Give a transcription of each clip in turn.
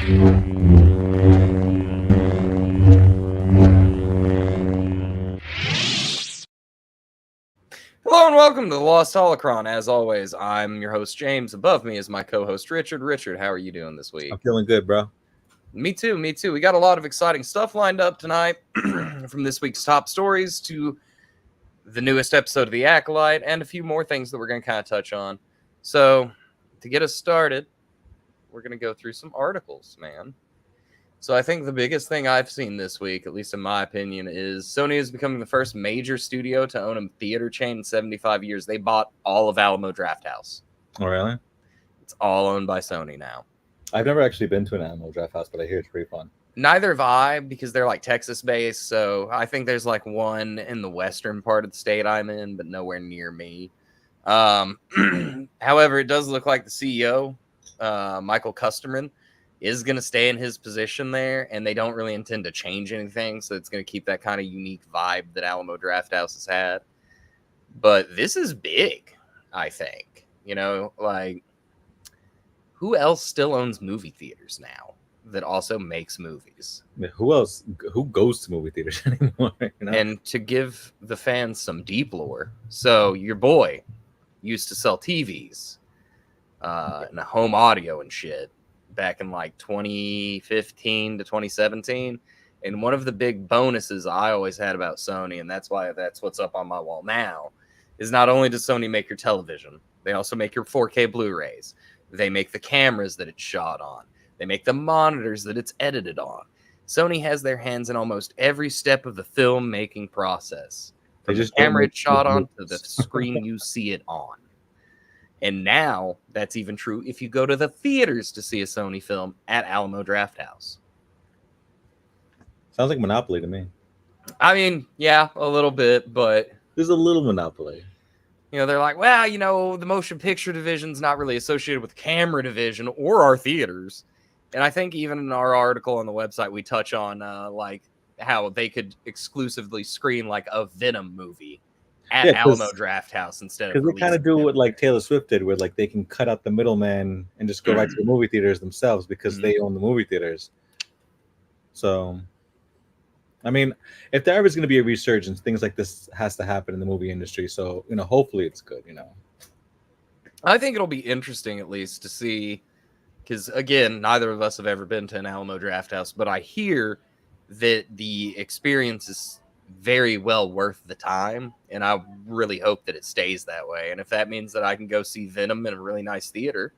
Hello and welcome to the Lost Holocron. As always, I'm your host, James. Above me is my co-host, Richard. Richard, how are you doing this week? I'm feeling good, bro. Me too. We got a lot of exciting stuff lined up tonight, from this week's top stories to the newest episode of the Acolyte and a few more things that we're going to kind of touch on. So, to get us started, we're going to go through some articles, man. So I think the biggest thing I've seen this week, at least in my opinion, is Sony is becoming the first major studio to own a theater chain in 75 years. They bought all of Alamo Drafthouse. Oh, really? It's all owned by Sony now. I've never actually been to an Alamo Drafthouse, but I hear it's pretty fun. Neither have I, because they're like Texas-based, so I think there's like one in the western part of the state I'm in, but nowhere near me. However, it does look like the CEO, Michael Kusterman, is going to stay in his position there, and they don't really intend to change anything, so it's going to keep that kind of unique vibe that Alamo Drafthouse has had. But this is big, I think. You know, like, who else still owns movie theaters now that also makes movies? Who else? Who goes to movie theaters anymore? You know? And to give the fans some deep lore, so your boy used to sell TVs and home audio and shit back in like 2015 to 2017. And one of the big bonuses I always had about Sony, and that's what's up on my wall now, is not only does Sony make your television, they also make your 4K Blu-rays. They make the cameras that it's shot on. They make the monitors that it's edited on. Sony has their hands in almost every step of the film-making process. From the camera it's shot on to the screen you see it on. And now that's even true if you go to the theaters to see a Sony film at Alamo Drafthouse. Sounds like Monopoly to me. I mean, yeah, a little bit, but there's a little Monopoly. You know, they're like, well, you know, the motion picture division's not really associated with camera division or our theaters. And I think even in our article on the website, we touch on like how they could exclusively screen like a Venom movie at Alamo Drafthouse instead of, because they kind of do what like Taylor Swift did, where like they can cut out the middleman and just go right to the movie theaters themselves because they own the movie theaters. So, I mean, if there ever is going to be a resurgence, things like this has to happen in the movie industry. So, you know, hopefully it's good. You know, I think it'll be interesting at least to see, because again, neither of us have ever been to an Alamo Drafthouse, but I hear that the experience is very well worth the time, and I really hope that it stays that way. And if that means that I can go see Venom in a really nice theater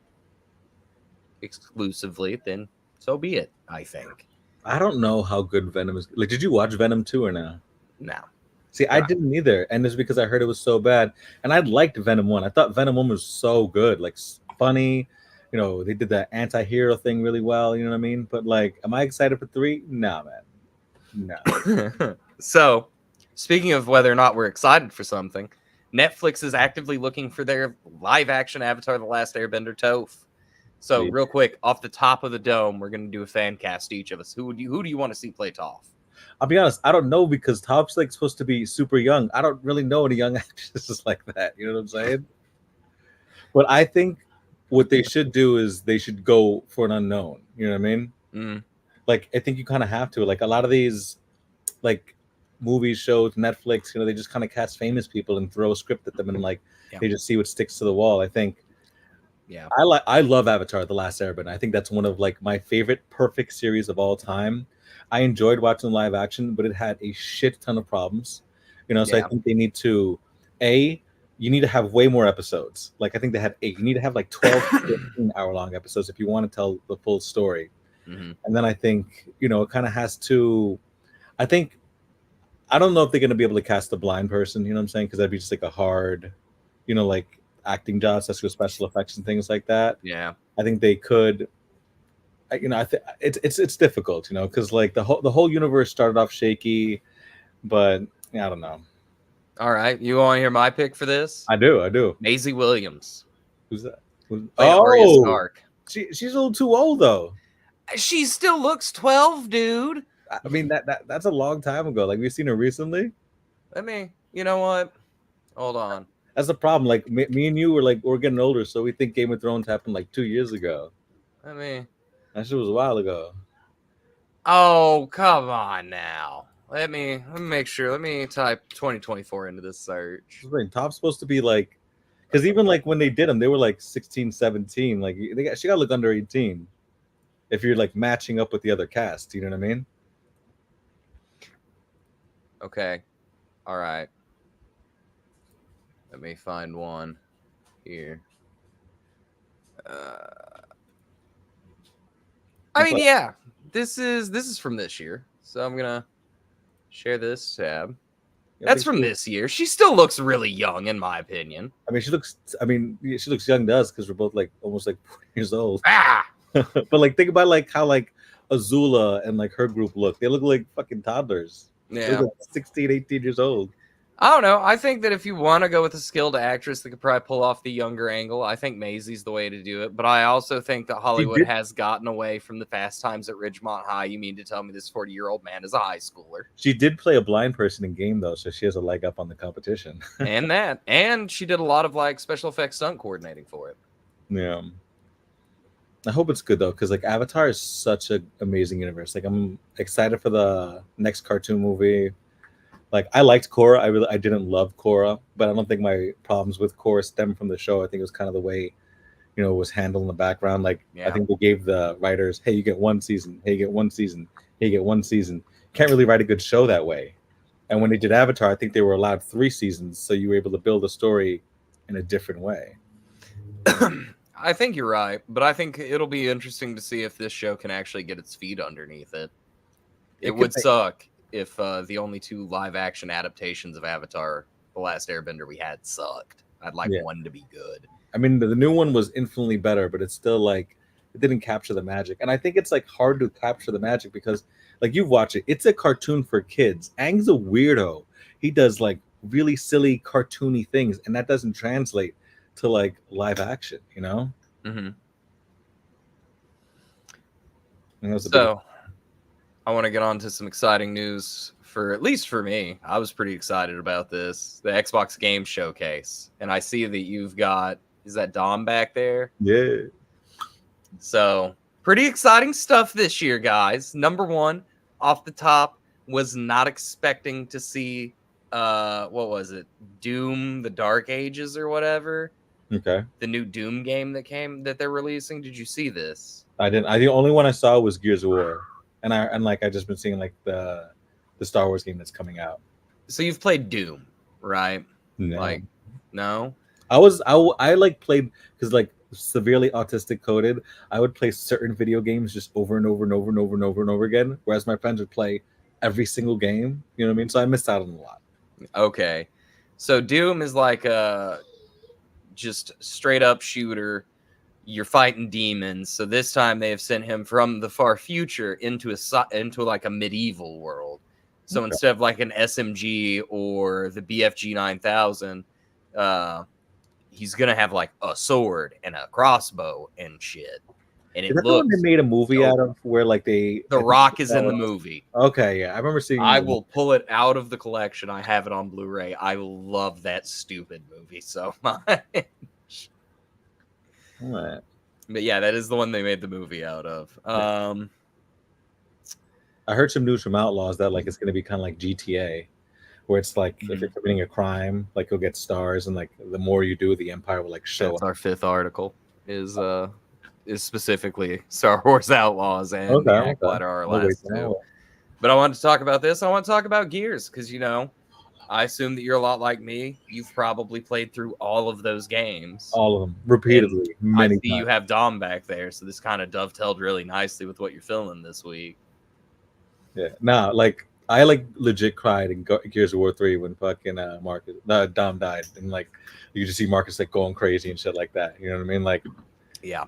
exclusively, then so be it, I think. I don't know how good Venom is. Like, did you watch Venom 2 or no? No. See, I didn't either, and it's because I heard it was so bad. And I liked Venom 1. I thought Venom 1 was so good, like funny. You know, they did that anti-hero thing really well, you know what I mean? But like, am I excited for 3? No, man. No. So, speaking of whether or not we're excited for something, Netflix is actively looking for their live-action Avatar: The Last Airbender Toph. So, real quick, off the top of the dome, we're going to do a fan cast, each of us. Who do you want to see play Toph? I'll be honest, I don't know, because Toph's like supposed to be super young. I don't really know any young actresses like that. You know what I'm saying? But I think what they should do is they should go for an unknown. You know what I mean? Mm. Like, I think you kind of have to. Like, a lot of these, like, movies, shows, Netflix, you know, they just kind of cast famous people and throw a script at them and, like, they just see what sticks to the wall. I think. Yeah. I love Avatar: The Last Airbender. I think that's one of, like, my favorite perfect series of all time. I enjoyed watching live action, but it had a shit ton of problems. You know, so I think they need to, you need to have way more episodes. Like, I think they had 8. You need to have like 12 to 15 hour-long episodes if you want to tell the full story. Mm-hmm. And then I think, you know, it kind of has to, I don't know if they're going to be able to cast a blind person, you know what I'm saying? Because that'd be just like a hard, you know, like acting job, especially with special effects and things like that. Yeah. I think they could, you know, it's difficult, you know, because like the whole universe started off shaky, but I don't know. All right, you want to hear my pick for this? I do. Maisie Williams. Who's that? Arya Stark. She's a little too old though. She still looks 12, dude. I mean that's a long time ago. Like, we've seen her recently. You know what? Hold on. That's the problem. Like, me and you we're getting older, so we think Game of Thrones happened like 2 years ago. That shit was a while ago. Oh, come on now. Let me make sure. Let me type 2024 into this search. Top's supposed to be like, because even like when they did them, they were like 16, 17. Like she got to look under 18 if you're like matching up with the other cast. You know what I mean? Okay. All right. Let me find one here. I mean, yeah. This is from this year. So I'm gonna share this tab. That's from this year. She still looks really young, in my opinion. I mean, she looks young to us because we're both like almost like 40 years old. Ah! But like, think about like how like Azula and like her group look. They look like fucking toddlers. Yeah. They look like 16, 18 years old. I don't know. I think that if you want to go with a skilled actress that could probably pull off the younger angle, I think Maisie's the way to do it. But I also think that Hollywood has gotten away from the Fast Times at Ridgemont High. You mean to tell me this 40-year-old man is a high schooler? She did play a blind person in game though, so she has a leg up on the competition. and she did a lot of like special effects stunt coordinating for it. Yeah. I hope it's good though, because like Avatar is such an amazing universe. Like I'm excited for the next cartoon movie. Like I liked Korra. I didn't love Korra, but I don't think my problems with Korra stem from the show. I think it was kind of the way, it was handled in the background. Like I think they gave the writers, hey, you get one season, hey, you get one season, hey, you get one season. Can't really write a good show that way. And when they did Avatar, I think they were allowed 3 seasons, so you were able to build a story in a different way. I think you're right, but I think it'll be interesting to see if this show can actually get its feet underneath it. It would suck if the only 2 live-action adaptations of Avatar, The Last Airbender we had sucked. I'd like one to be good. I mean, the new one was infinitely better, but it's still like, it didn't capture the magic. And I think it's like hard to capture the magic because like you've watched it. It's a cartoon for kids. Aang's a weirdo. He does like really silly cartoony things, and that doesn't translate to like live action, Mm-hmm. So I want to get on to some exciting news at least for me. I was pretty excited about this. The Xbox Game Showcase. And I see that you've got, is that Dom back there? Yeah. So pretty exciting stuff this year, guys. Number one, off the top, was not expecting to see, what was it? Doom, the Dark Ages or whatever. Okay. The new Doom game that they're releasing. Did you see this? I didn't. The only one I saw was Gears of War. And I just been seeing like the Star Wars game that's coming out. So you've played Doom, right? No. No. I like played because like severely autistic coded. I would play certain video games just over and over and over and over and over and over again, whereas my friends would play every single game. You know what I mean? So I missed out on a lot. Okay, so Doom is like a just straight up shooter. You're fighting demons. So this time they have sent him from the far future into like a medieval world. So instead of like an SMG or the BFG 9000, he's gonna have like a sword and a crossbow and shit. And is that the one they made a movie out of where like The Rock is in the movie? Okay, yeah, I remember seeing. I will pull it out of the collection. I have it on Blu-ray. I love that stupid movie so much. Right. But yeah, that is the one they made the movie out of. I heard some news from Outlaws that like it's going to be kind of like GTA, where it's like if you're committing a crime, like you'll get stars, and like the more you do, the Empire will like show. That's our 5th article. Is specifically Star Wars Outlaws and Acolyte are our last 2. But I wanted to talk about this. I want to talk about Gears because I assume that you're a lot like me. You've probably played through all of those games. All of them. Repeatedly. Many times. You have Dom back there, so this kind of dovetailed really nicely with what you're filming this week. Yeah. Nah, like, I, like, legit cried in Gears of War 3 when fucking Dom died. And, like, you just see Marcus, like, going crazy and shit like that. You know what I mean? Like, yeah.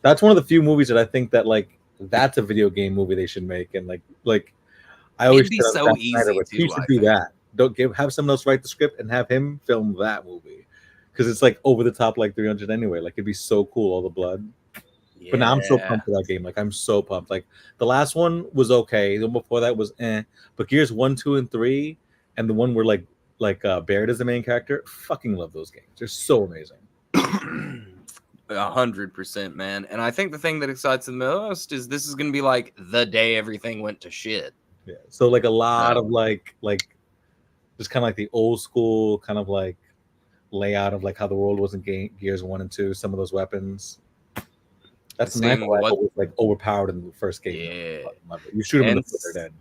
That's one of the few movies that I think that, like, that's a video game movie they should make. And, like I always It'd be so easy he should do that. Have someone else write the script and have him film that movie because it's like over the top, like 300 anyway. Like it'd be so cool, all the blood. Yeah. But now I'm so pumped for that game. Like I'm so pumped. Like the last one was okay. The one before that was But Gears 1, 2, and 3, and the one where like Barrett is the main character. Fucking love those games. They're so amazing. 100%, man. And I think the thing that excites the most is this is going to be like the day everything went to shit. Yeah. So like a lot of like just kind of like the old school kind of like layout of like how the world was in Gears 1 and 2. Some of those weapons. That's the knife rifle was like overpowered in the first game. Yeah. You shoot him in the foot, they're dead.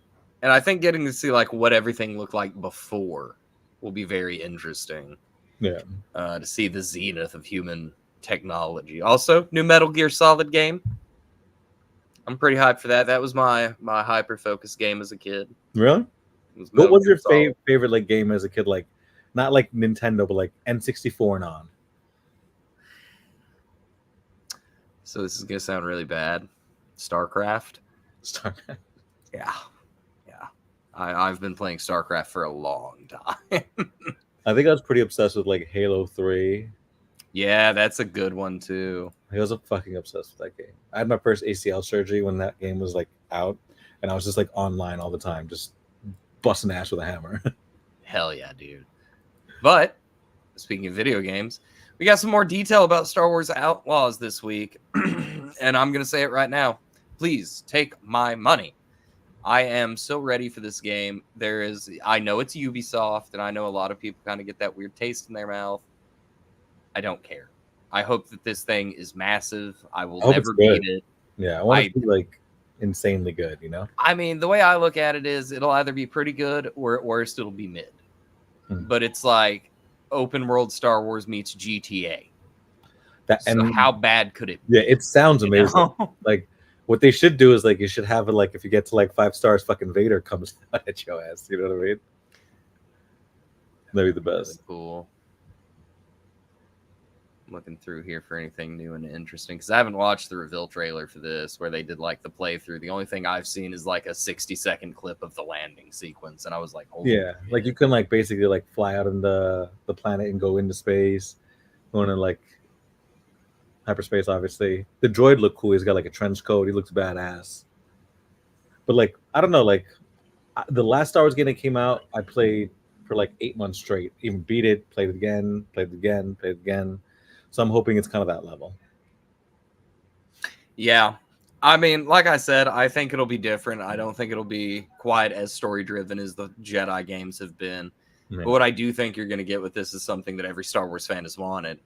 And I think getting to see like what everything looked like before will be very interesting. Yeah. To see the zenith of human technology. Also, new Metal Gear Solid game. I'm pretty hyped for that. That was my hyper focused game as a kid. Really? What was your favorite like game as a kid? Like, not like Nintendo, but like N64 and on. So this is gonna sound really bad. StarCraft. Yeah. I've been playing StarCraft for a long time. I think I was pretty obsessed with like Halo 3. Yeah, that's a good one too. I was fucking obsessed with that game. I had my first ACL surgery when that game was like out, and I was just like online all the time, just busting ass with a hammer. Hell yeah, dude. But speaking of video games, we got some more detail about Star Wars Outlaws this week. And I'm going to say it right now. Please take my money. I am so ready for this game. I know it's Ubisoft, and I know a lot of people kind of get that weird taste in their mouth. I don't care. I hope that this thing is massive. I will never beat it. Yeah, I want it to be like insanely good, you know? I mean, the way I look at it is it'll either be pretty good or at worst it'll be mid. But it's like open world Star Wars meets GTA. So how bad could it be? Yeah, it sounds amazing. Like what they should do is like you should have it like if you get to like 5 stars, fucking Vader comes at your ass. You know what I mean? That'd be the best. Really cool. I'm looking through here for anything new and interesting because I haven't watched the reveal trailer for this where they did like the playthrough. The only thing I've seen is like a 60-second clip of the landing sequence, and I was like, "Oh yeah, shit." Like you can like basically like fly out on the planet and go into space, going to like hyperspace. Obviously, the droid looked cool. He's got like a trench coat. He looks badass. But like I don't know, like the last Star Wars game that came out, I played for like 8 months straight. Even beat it, played it again, played it again, played it again. So I'm hoping it's kind of that level. Yeah. I mean, like I said, I think it'll be different. I don't think it'll be quite as story-driven as the Jedi games have been. Yeah. But what I do think you're going to get with this is something that every Star Wars fan has wanted,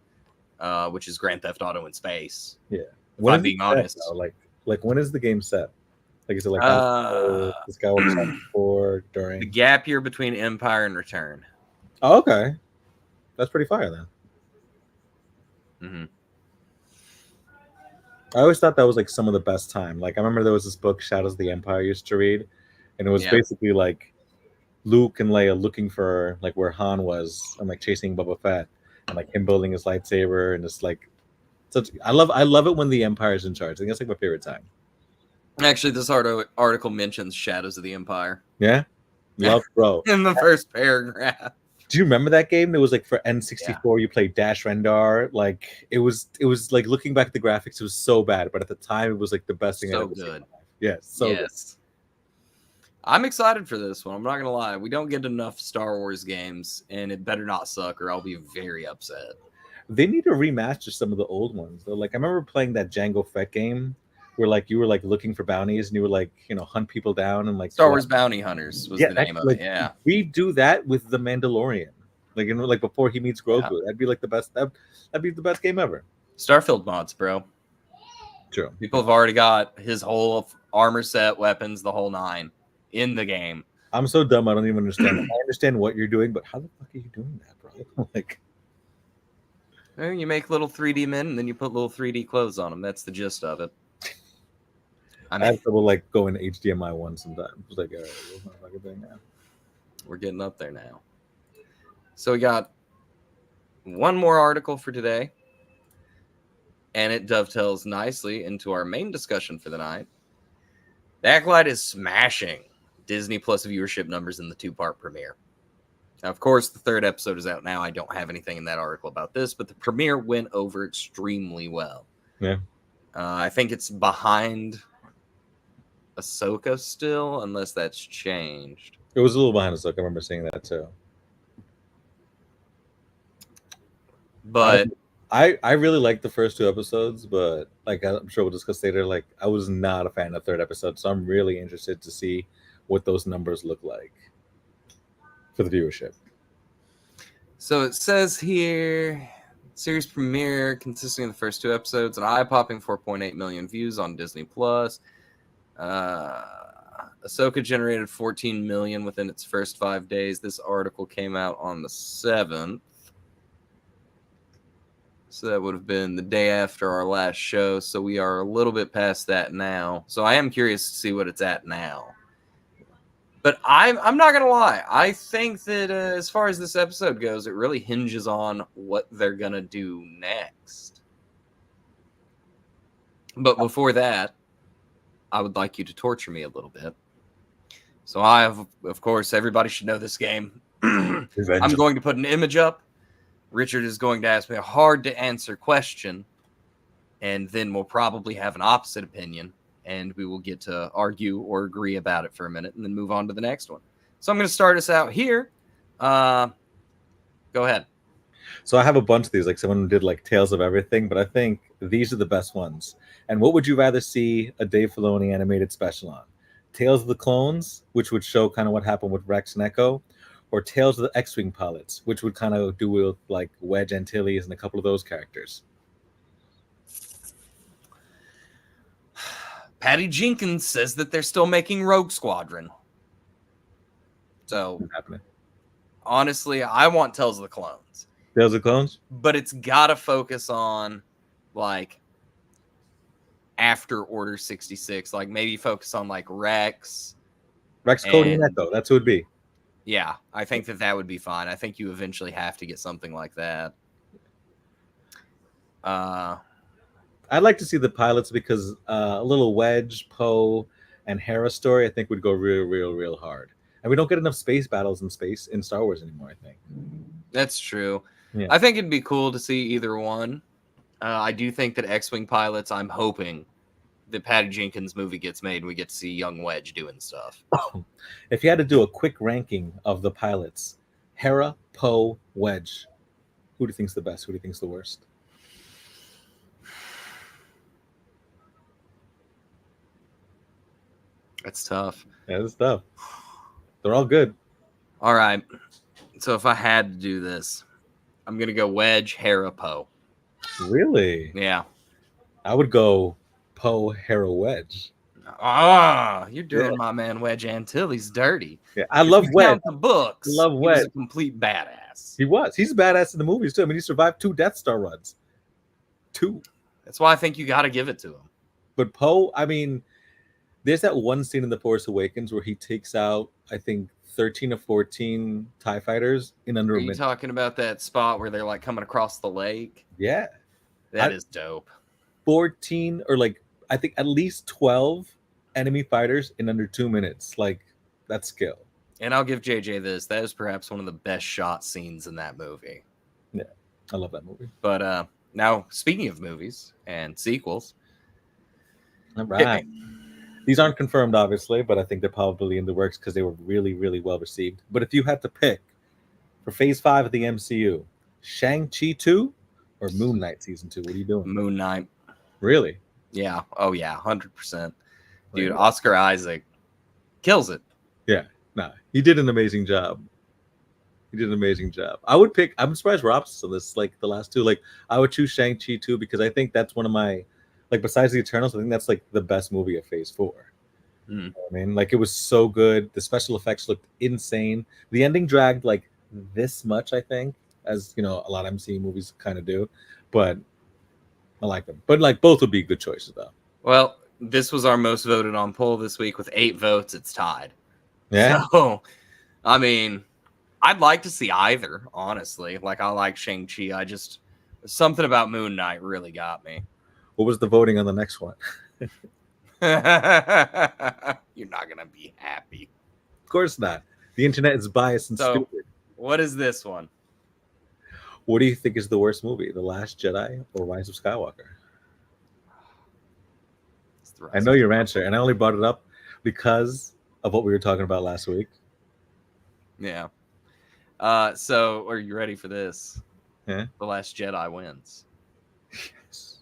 which is Grand Theft Auto in space. Yeah. If I'm being honest. Like when is the game set? Like is it like this guy was before, during? The gap year between Empire and Return. Oh, okay. That's pretty fire then. Mm-hmm. I always thought that was like some of the best time. Like I remember there was this book, Shadows of the Empire, I used to read, and it was basically like Luke and Leia looking for like where Han was and like chasing Boba Fett and like him building his lightsaber and just like such. I love it when the Empire is in charge. I think that's like my favorite time. Actually, this article mentions Shadows of the Empire. Yeah, love, bro. In the first paragraph. Do you remember that game? It was like for N64. You played Dash Rendar. Like it was like looking back at the graphics, it was so bad, but at the time, it was like the best thing I've ever seen. Yes, good. I'm excited for this one. I'm not gonna lie. We don't get enough Star Wars games, and it better not suck, or I'll be very upset. They need to remaster some of the old ones. Though. Like I remember playing that Jango Fett game, where like you were like looking for bounties and you were like hunt people down and like Star Wars Bounty Hunters was the name of it. Yeah, we do that with the Mandalorian, like before he meets Grogu. Yeah. That'd be like the best. That'd be the best game ever. Starfield mods, bro. True. People have already got his whole armor set, weapons, the whole 9 in the game. I'm so dumb. I don't even understand. I understand what you're doing, but how the fuck are you doing that, bro? Like, you make little 3D men and then you put little 3D clothes on them. That's the gist of it. I have trouble like going to HDMI 1 sometimes. It's like, we're getting up there now. So we got one more article for today, and it dovetails nicely into our main discussion for the night. The Acolyte is smashing Disney Plus viewership numbers in the 2-part premiere. Now, of course, the 3rd episode is out now. I don't have anything in that article about this, but the premiere went over extremely well. Yeah. I think it's behind Ahsoka still, unless that's changed. It was a little behind Ahsoka. I remember seeing that too. But I really liked the first 2 episodes, but like I'm sure we'll discuss later, like I was not a fan of the third episode, so I'm really interested to see what those numbers look like for the viewership. So it says here, series premiere consisting of the first 2 episodes, an eye-popping 4.8 million views on Disney Plus. Ahsoka generated 14 million within its first 5 days. This article came out on the 7th. So that would have been the day after our last show. So we are a little bit past that now. So I am curious to see what it's at now. But I'm not going to lie. I think that as far as this episode goes, it really hinges on what they're going to do next. But before that, I would like you to torture me a little bit. So I have, of course, everybody should know this game. I'm going to put an image up. Richard is going to ask me a hard-to-answer question, and then we'll probably have an opposite opinion, and we will get to argue or agree about it for a minute and then move on to the next one. So I'm going to start us out here. Go ahead. So I have a bunch of these, like someone did like Tales of Everything, but I think these are the best ones. And what would you rather see a Dave Filoni animated special on? Tales of the Clones, which would show kind of what happened with Rex and Echo, or Tales of the X-Wing pilots, which would kind of do with like Wedge Antilles and a couple of those characters. Patty Jenkins says that they're still making Rogue Squadron. So, honestly, I want Tales of the Clones. Tales of the Clones? But it's got to focus on, like, after Order 66. Like, maybe focus on, like, Rex. Cody, and Echo. That's who it would be. Yeah, I think that would be fine. I think you eventually have to get something like that. I'd like to see the pilots because a little Wedge, Poe, and Hera story I think would go real hard. And we don't get enough space battles in Star Wars anymore, I think. That's true. Yeah. I think it'd be cool to see either one. I do think that X-Wing pilots, I'm hoping the Patty Jenkins movie gets made and we get to see young Wedge doing stuff. If you had to do a quick ranking of the pilots, Hera, Poe, Wedge, who do you think's the best? Who do you think's the worst? That's tough. Yeah, that's tough. They're all good. All right. So if I had to do this, I'm going to go Wedge, Hera, Poe. Really? Yeah. I would go Poe, Hera, Wedge. You're doing my man Wedge Antilles dirty. Yeah, I love Wedge. Count the books. I love Wedge. He was a complete badass. He was. He's a badass in the movies too. I mean, he survived 2 Death Star runs. 2. That's why I think you got to give it to him. But Poe, I mean, there's that one scene in The Force Awakens where he takes out, I think, 13 or 14 TIE fighters in under a minute. Are you talking about that spot where they're like coming across the lake? Yeah. That is dope. 14 or like, I think at least 12 enemy fighters in under 2 minutes. Like, that's skill. And I'll give JJ this. That is perhaps one of the best shot scenes in that movie. Yeah, I love that movie. But now, speaking of movies and sequels. All right. These aren't confirmed, obviously, but I think they're probably in the works because they were really well received. But if you had to pick for Phase 5 of the MCU, Shang-Chi 2 or Moon Knight Season 2, what are you doing? Moon Knight. Really? Yeah. Oh, yeah. 100%. Dude, Oscar Isaac kills it. Yeah. Nah, he did an amazing job. I would pick, I'm surprised we're opposites on this, like the last two. Like, I would choose Shang-Chi 2 because I think that's one of my, like, besides the Eternals, I think that's like the best movie of Phase 4. You know what I mean, like, it was so good. The special effects looked insane. The ending dragged like this much, I think, as you know, a lot of MCU movies kind of do. But I like them. But like, both would be good choices, though. Well, this was our most voted on poll this week with 8 votes. It's tied. Yeah. So, I mean, I'd like to see either, honestly. Like, I like Shang-Chi. Something about Moon Knight really got me. What was the voting on the next one? You're not going to be happy. Of course not. The internet is biased and stupid. What is this one? What do you think is the worst movie? The Last Jedi or Rise of Skywalker? I know your answer, and I only brought it up because of what we were talking about last week. Yeah. So, are you ready for this? Yeah. The Last Jedi wins. Yes.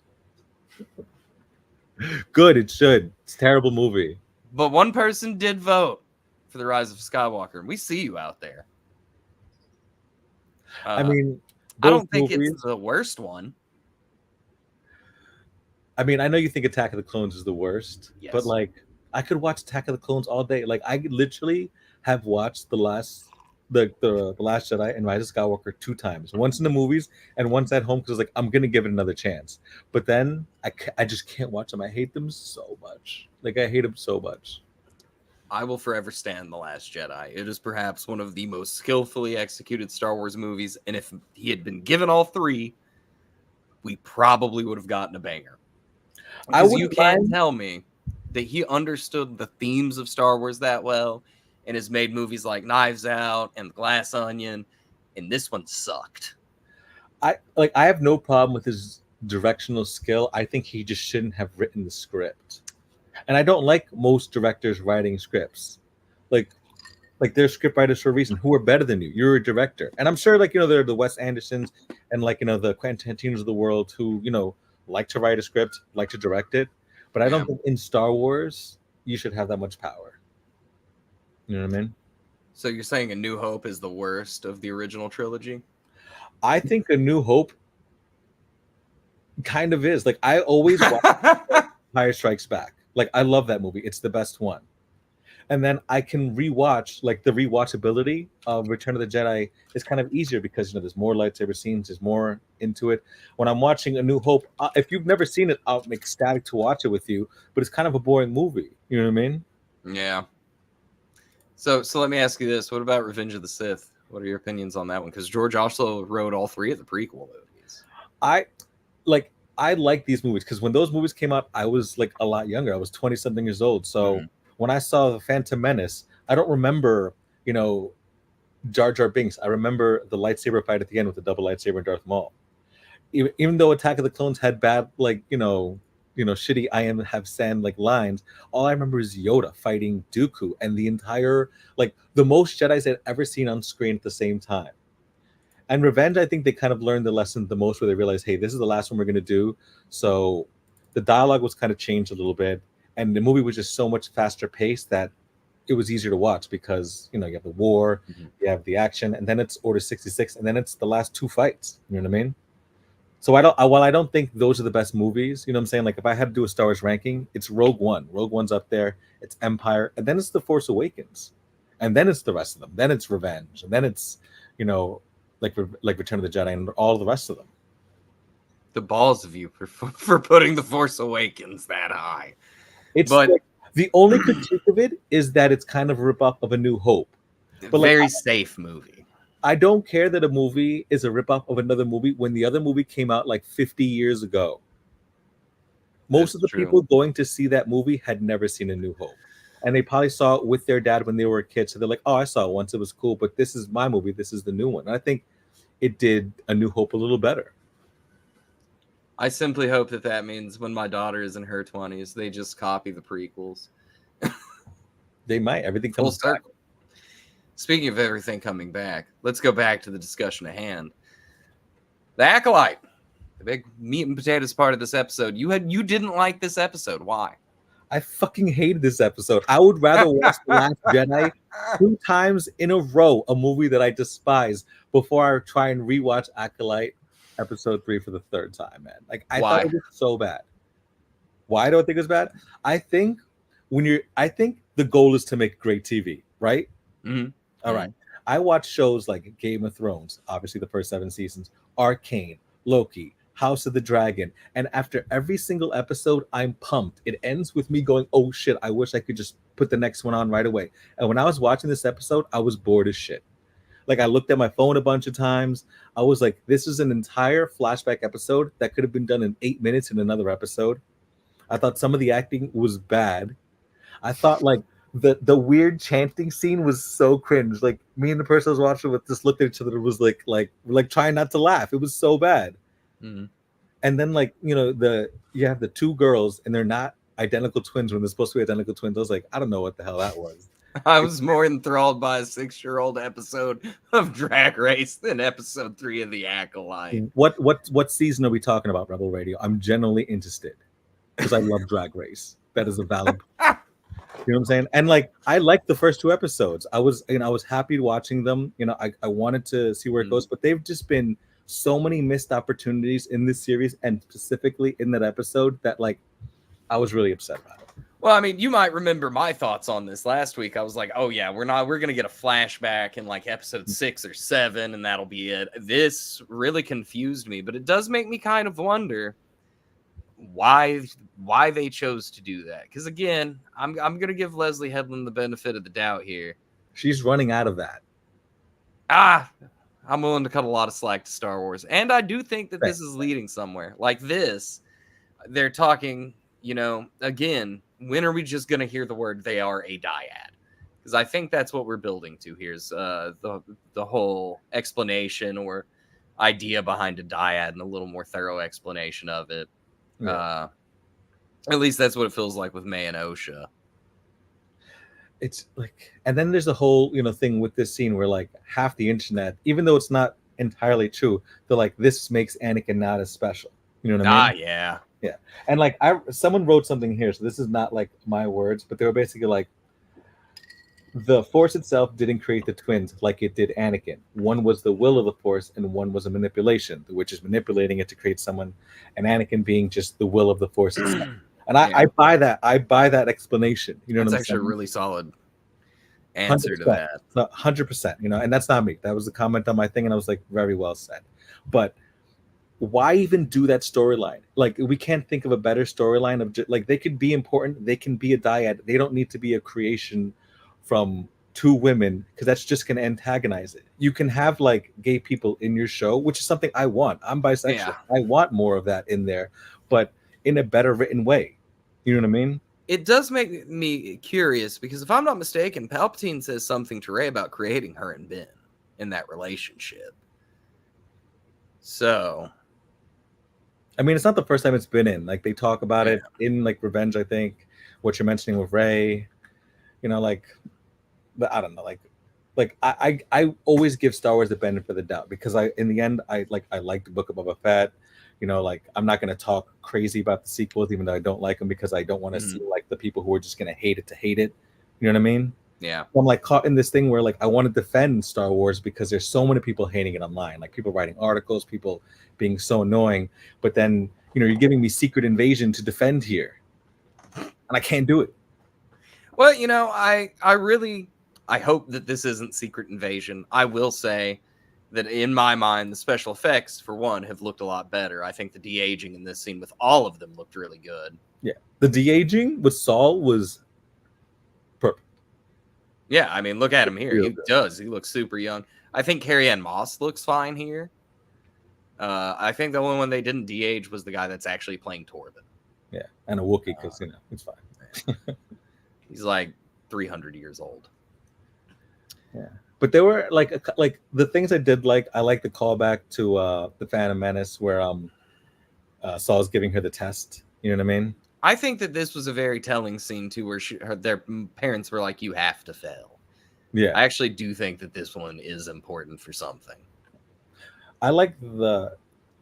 Good, it should. It's a terrible movie. But one person did vote for The Rise of Skywalker, and we see you out there. I mean, I both don't think movies. it's the worst one. I mean, I know you think Attack of the Clones is the worst, but Yes. like, I could watch Attack of the Clones all day. Like, I literally have watched the last Jedi and Rise of Skywalker 2 times. Once in the movies and once at home because like I'm gonna give it another chance. But then I just can't watch them. I hate them so much. Like I hate them so much. I will forever stand The Last Jedi. It is perhaps one of the most skillfully executed Star Wars movies, and if he had been given all three, we probably would have gotten a banger. Because you can't tell me that he understood the themes of Star Wars that well and has made movies like Knives Out and Glass Onion, and this one sucked. I have no problem with his directional skill. I think he just shouldn't have written the script. And I don't like most directors writing scripts. Like they're script writers for a reason who are better than you. You're a director. And I'm sure they're the Wes Andersons and the Quentin Tarantinos of the world who, like to write a script, like to direct it. But I don't think in Star Wars you should have that much power. You know what I mean? So you're saying A New Hope is the worst of the original trilogy? I think A New Hope kind of is. Like I always watch Empire Strikes Back. Like I love that movie. It's the best one. And then I can rewatch, like the rewatchability of Return of the Jedi is kind of easier because there's more lightsaber scenes, there's more into it. When I'm watching A New Hope, if you've never seen it, I'll make ecstatic to watch it with you. But it's kind of a boring movie. You know what I mean? Yeah. So let me ask you this: what about Revenge of the Sith? What are your opinions on that one? Because George also wrote all three of the prequel movies. I like these movies because when those movies came out, I was like a lot younger. I was 20-something years old. So when I saw The Phantom Menace, I don't remember, Jar Jar Binks. I remember the lightsaber fight at the end with the double lightsaber and Darth Maul. Even though Attack of the Clones had bad, shitty I am have sand like lines, all I remember is Yoda fighting Dooku and the entire, the most Jedis I'd ever seen on screen at the same time. And Revenge, I think they kind of learned the lesson the most where they realized, hey, this is the last one we're going to do. So the dialogue was kind of changed a little bit. And the movie was just so much faster paced that it was easier to watch because, you have the war, you have the action, and then it's Order 66, and then it's the last two fights. You know what I mean? So while I don't think those are the best movies, you know what I'm saying? Like if I had to do a Star Wars ranking, it's Rogue One. Rogue One's up there. It's Empire. And then it's The Force Awakens. And then it's the rest of them. Then it's Revenge. And then it's, like Return of the Jedi and all the rest of them. The balls of you for putting The Force Awakens that high. But the only critique of it is that it's kind of a ripoff of A New Hope. But very safe movie. I don't care that a movie is a ripoff of another movie when the other movie came out like 50 years ago. Most of the people going to see that movie had never seen A New Hope. And they probably saw it with their dad when they were a kid. So they're like, oh, I saw it once. It was cool. But this is my movie. This is the new one. And I think it did A New Hope a little better. I simply hope that means when my daughter is in her 20s, they just copy the prequels. They might. Everything comes back. Speaking of everything coming back, let's go back to the discussion at hand. The Acolyte, the big meat and potatoes part of this episode. You didn't like this episode. Why? I fucking hated this episode. I would rather watch The Last Jedi 2 times in a row, a movie that I despise, before I try and rewatch Acolyte episode 3 for the 3rd time, man. Like I thought it was so bad. Why do I think it was bad? I think the goal is to make great TV, right? Mm-hmm. All right. I watch shows like Game of Thrones, obviously the first 7 seasons, Arcane, Loki, House of the Dragon, and after every single episode, I'm pumped. It ends with me going, oh shit, I wish I could just put the next one on right away. And when I was watching this episode, I was bored as shit. Like I looked at my phone a bunch of times. I was like, this is an entire flashback episode that could have been done in 8 minutes in another episode. I thought some of the acting was bad. I thought like the weird chanting scene was so cringe. Like me and the person I was watching with just looked at each other and was like trying not to laugh. It was so bad. Mm-hmm. And then you have the 2 girls and they're not identical twins when they're supposed to be identical twins. I was like, I don't know what the hell that was. I was more enthralled by a 6-year-old episode of Drag Race than episode 3 of The Acolyte. What season are we talking about, Rebel Radio? I'm genuinely interested because I love Drag Race. That is a valid. You know what I'm saying? And like, I liked the first 2 episodes. I was happy watching them. I wanted to see where it goes, but they've just been so many missed opportunities in this series, and specifically in that episode, that like I was really upset about it. Well, I mean, you might remember my thoughts on this last week. I was like, oh yeah, we're going to get a flashback in like episode 6 or 7, and that'll be it. This really confused me, but it does make me kind of wonder why they chose to do that. Because again, I'm going to give Leslie Headland the benefit of the doubt here. She's running out of that. I'm willing to cut a lot of slack to Star Wars. And I do think that this is leading somewhere. Like this, they're talking, again, when are we just going to hear the word they are a dyad? Because I think that's what we're building to here is the whole explanation or idea behind a dyad and a little more thorough explanation of it. Yeah. At least that's what it feels like with May and Osha. It's like, and then there's a whole thing with this scene where like half the internet, even though it's not entirely true, they're like, this makes Anakin not as special. You know what I mean? Yeah. And like someone wrote something here, so this is not like my words, but they were basically like, the Force itself didn't create the twins like it did Anakin. One was the will of the Force, and one was a manipulation, which is manipulating it to create someone, and Anakin being just the will of the Force itself. And I buy that. I buy that explanation. That's actually a really solid answer to that. 100%. And that's not me. That was a comment on my thing, and I was like, very well said. But why even do that storyline? Like, we can't think of a better storyline of like, they could be important. They can be a dyad. They don't need to be a creation from 2 women, because that's just going to antagonize it. You can have like gay people in your show, which is something I want. I'm bisexual. Yeah. I want more of that in there, but in a better written way. You know what I mean? It does make me curious, because if I'm not mistaken, Palpatine says something to Rey about creating her and Ben in that relationship. So, I mean, it's not the first time it's been in. Like, they talk about it in like Revenge, I think, what you're mentioning with Rey. But I don't know, like I always give Star Wars the benefit of the doubt, because in the end I like the Book of Boba Fett. Like, I'm not going to talk crazy about the sequels, even though I don't like them, because I don't want to see like the people who are just going to hate it to hate it. You know what I mean? Yeah. I'm like caught in this thing where like I want to defend Star Wars because there's so many people hating it online, like people writing articles, people being so annoying. But then you're giving me Secret Invasion to defend here, and I can't do it. Well, I hope that this isn't Secret Invasion. I will say that in my mind, the special effects, for one, have looked a lot better. I think the de-aging in this scene with all of them looked really good. Yeah. The de-aging with Saul was perfect. Yeah, I mean, look at him here. He does. He looks super young. I think Carrie-Anne Moss looks fine here. I think the only one they didn't de-age was the guy that's actually playing Torben. Yeah, and a Wookiee, because, it's fine. He's like 300 years old. Yeah. But there were like the things I did like. I like the callback to the Phantom Menace, where Saul's giving her the test. You know what I mean? I think that this was a very telling scene too, where their parents were like, "You have to fail." Yeah, I actually do think that this one is important for something. I like the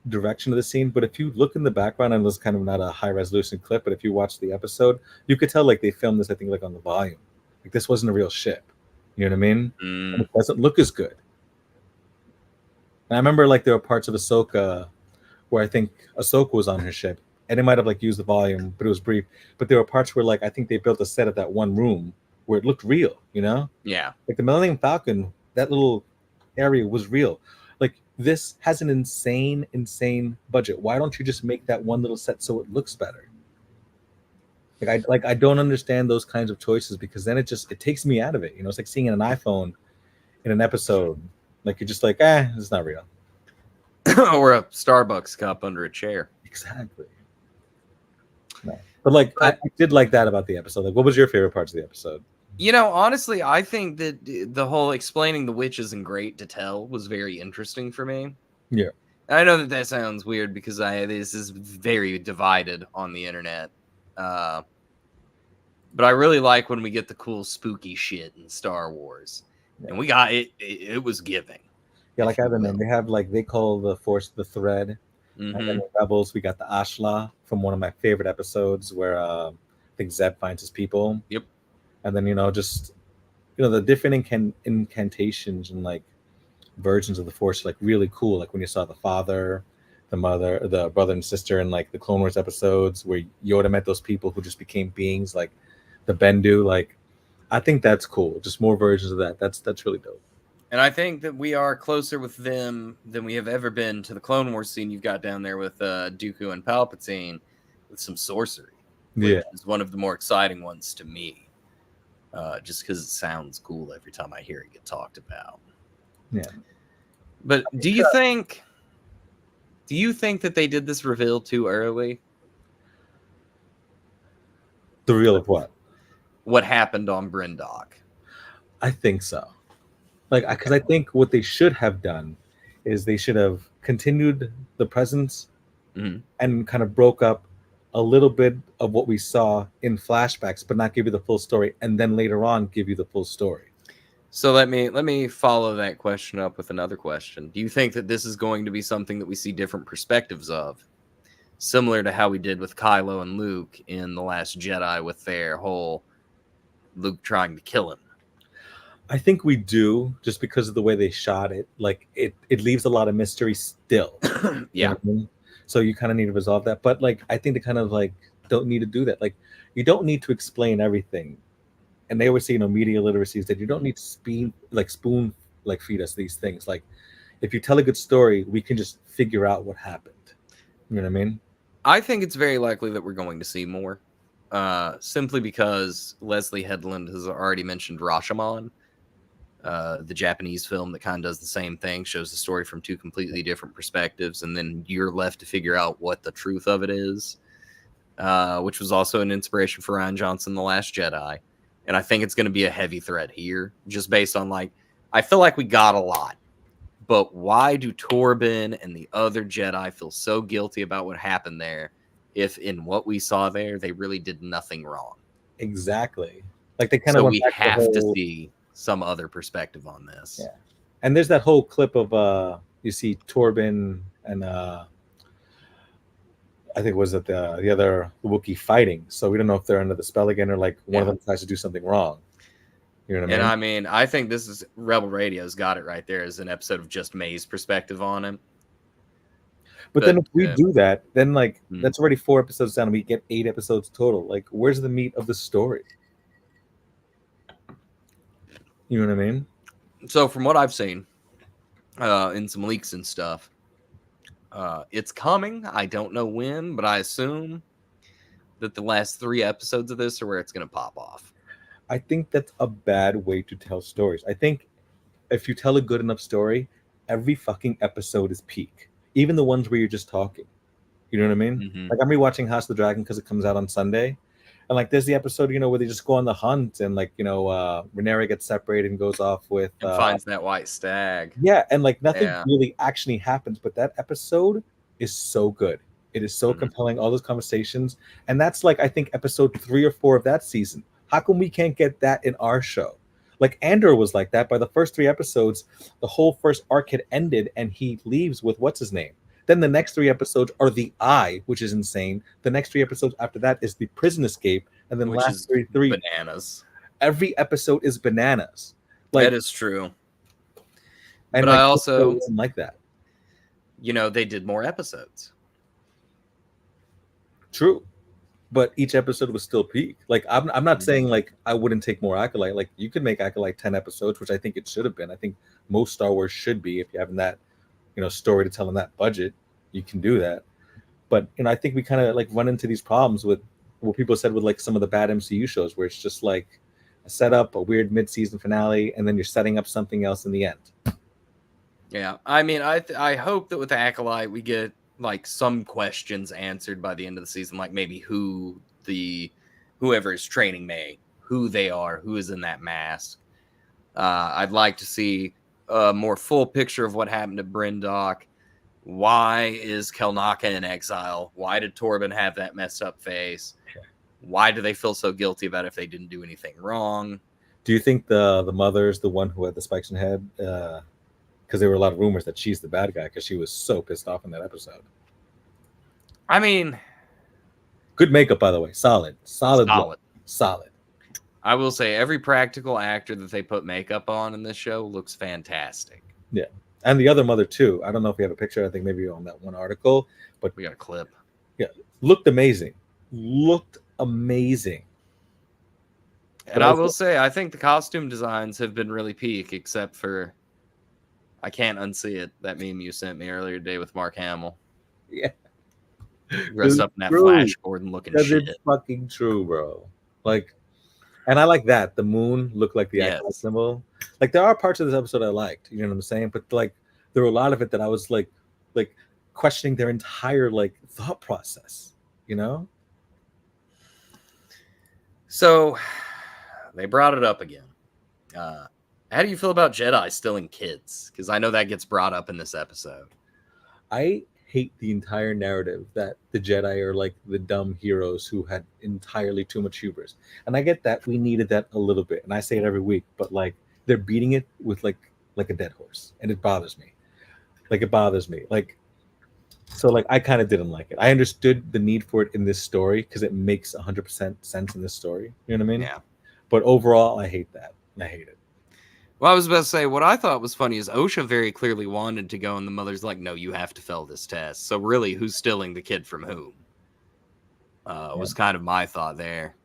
direction of the scene, but if you look in the background, and it's kind of not a high resolution clip, but if you watch the episode, you could tell like they filmed this, I think, like on the volume. Like, this wasn't a real ship. You know what I mean? And it doesn't look as good. And I remember like there were parts of Ahsoka where I think Ahsoka was on her ship, and they might have like used the volume, but it was brief. But there were parts where like I think they built a set of that one room where it looked real. Yeah. Like the Millennium Falcon, that little area was real. Like, this has an insane budget. Why don't you just make that one little set so it looks better? I don't understand those kinds of choices, because then it takes me out of it. It's like seeing an iPhone in an episode. Like, you're just like, it's not real. Or a Starbucks cup under a chair. Exactly. No. But I did like that about the episode. Like, what was your favorite parts of the episode? Honestly, I think that the whole explaining the witches in great detail was very interesting for me. Yeah. I know that sounds weird, because this is very divided on the internet. But I really like when we get the cool spooky shit in Star Wars. Yeah. And we got it. It was giving. Yeah, like I don't know. They have like they call the Force the thread. And then in Rebels, we got the Ashla from one of my favorite episodes where I think Zeb finds his people. Yep. And then just the different incantations and like versions of the Force are like really cool. Like when you saw the father, the mother, the brother and sister in like the Clone Wars episodes where Yoda met those people who just became beings, like the Bendu. Like I think that's cool. Just more versions of that. That's really dope. And I think that we are closer with them than we have ever been to the Clone Wars scene you've got down there with Dooku and Palpatine with some sorcery, which is one of the more exciting ones to me, just because it sounds cool every time I hear it get talked about. Yeah. But do you think that they did this reveal too early? The reveal of what? What happened on Brindok? I think so. Like, because I think what they should have done is they should have continued the presence and kind of broke up a little bit of what we saw in flashbacks, but not give you the full story, and then later on give you the full story. So let me follow that question up with another question. Do you think that this is going to be something that we see different perspectives of, similar to how we did with Kylo and Luke in The Last Jedi with their whole Luke trying to kill him? I think we do, just because of the way they shot it. Like it leaves a lot of mystery still. Yeah. You know what I mean? So you kind of need to resolve that. But like I think they kind of like don't need to do that. Like you don't need to explain everything. And they always say, media literacy is that you don't need to spoon feed us these things. Like if you tell a good story, we can just figure out what happened. You know what I mean? I think it's very likely that we're going to see more. Simply because Leslie Headland has already mentioned Rashomon. The Japanese film that kind of does the same thing, shows the story from two completely different perspectives, and then you're left to figure out what the truth of it is, which was also an inspiration for Rian Johnson, The Last Jedi. And I think it's going to be a heavy thread here, just based on I feel like we got a lot, but why do Torben and the other Jedi feel so guilty about what happened there if in what we saw there, they really did nothing wrong? Exactly. Like they kind of we have to see some other perspective on this. Yeah. And there's that whole clip of you see Torben and I think was it the other Wookiee fighting. So we don't know if they're under the spell again or like one of them tries to do something wrong. You know what I mean? And I mean, I think this is Rebel Radio's got it right there as an episode of just May's perspective on him. But then if we do that, then that's already 4 episodes down and we get 8 episodes total. Like where's the meat of the story? You know what I mean? So from what I've seen in some leaks and stuff, it's coming. I don't know when, but I assume that the last 3 episodes of this are where it's going to pop off. I think that's a bad way to tell stories. I think if you tell a good enough story, every fucking episode is peak. Even the ones where you're just talking. You know what I mean? Like I'm rewatching House of the Dragon because it comes out on Sunday. And like there's the episode, where they just go on the hunt and Rhaenyra gets separated and goes off with and finds that white stag. Yeah, and like nothing really actually happens, but that episode is so good. It is so compelling, all those conversations. And that's like I think episode 3 or 4 of that season. How come we can't get that in our show? Like Andor was like that. By the first 3 episodes, the whole first arc had ended and he leaves with what's his name. Then the next 3 episodes are the Eye, which is insane. The next 3 episodes after that is the prison escape, and then last three bananas. Every episode is bananas. That is true. And but I also like that. They did more episodes. True, but each episode was still peak. Like I'm not saying like I wouldn't take more Acolyte. Like you could make Acolyte 10 episodes, which I think it should have been. I think most Star Wars should be if you have that. Story to tell in that budget, you can do that. But I think we kind of like run into these problems with what people said with like some of the bad MCU shows, where it's just like a setup, a weird mid-season finale, and then you're setting up something else in the end. Yeah, I mean, I hope that with Acolyte we get like some questions answered by the end of the season, like maybe whoever is training May, who they are, who is in that mask. I'd like to see a more full picture of what happened to Brindok. Why is Kelnaka in exile? Why did Torben have that messed up face? Why do they feel so guilty about if they didn't do anything wrong? Do you think the mother's the one who had the spikes in her head? Because there were a lot of rumors that she's the bad guy because she was so pissed off in that episode. I mean, good makeup, by the way. Solid. I will say every practical actor that they put makeup on in this show looks fantastic. Yeah. And the other mother, too. I don't know if we have a picture. I think maybe on that one article. But we got a clip. Yeah. Looked amazing. And I will say, I think the costume designs have been really peak, except for, I can't unsee it, that meme you sent me earlier today with Mark Hamill. Yeah. Dressed up in that Flash Gordon looking shit. It's fucking true, bro. Like, and I like that. The moon looked like the Acolyte symbol. Like, there are parts of this episode I liked, you know what I'm saying? But, like, there were a lot of it that I was, like questioning their entire, like, thought process, you know? So, they brought it up again. How do you feel about Jedi stealing kids? Because I know that gets brought up in this episode. I hate the entire narrative that the Jedi are like the dumb heroes who had entirely too much hubris. And I get that we needed that a little bit. And I say it every week, but like they're beating it with like a dead horse. And it bothers me. So like I kind of didn't like it. I understood the need for it in this story because it makes 100% sense in this story. You know what I mean? Yeah. But overall, I hate that. I hate it. Well, I was about to say, what I thought was funny is Osha very clearly wanted to go, and the mother's like, no, you have to fail this test. So really, who's stealing the kid from whom? Was kind of my thought there.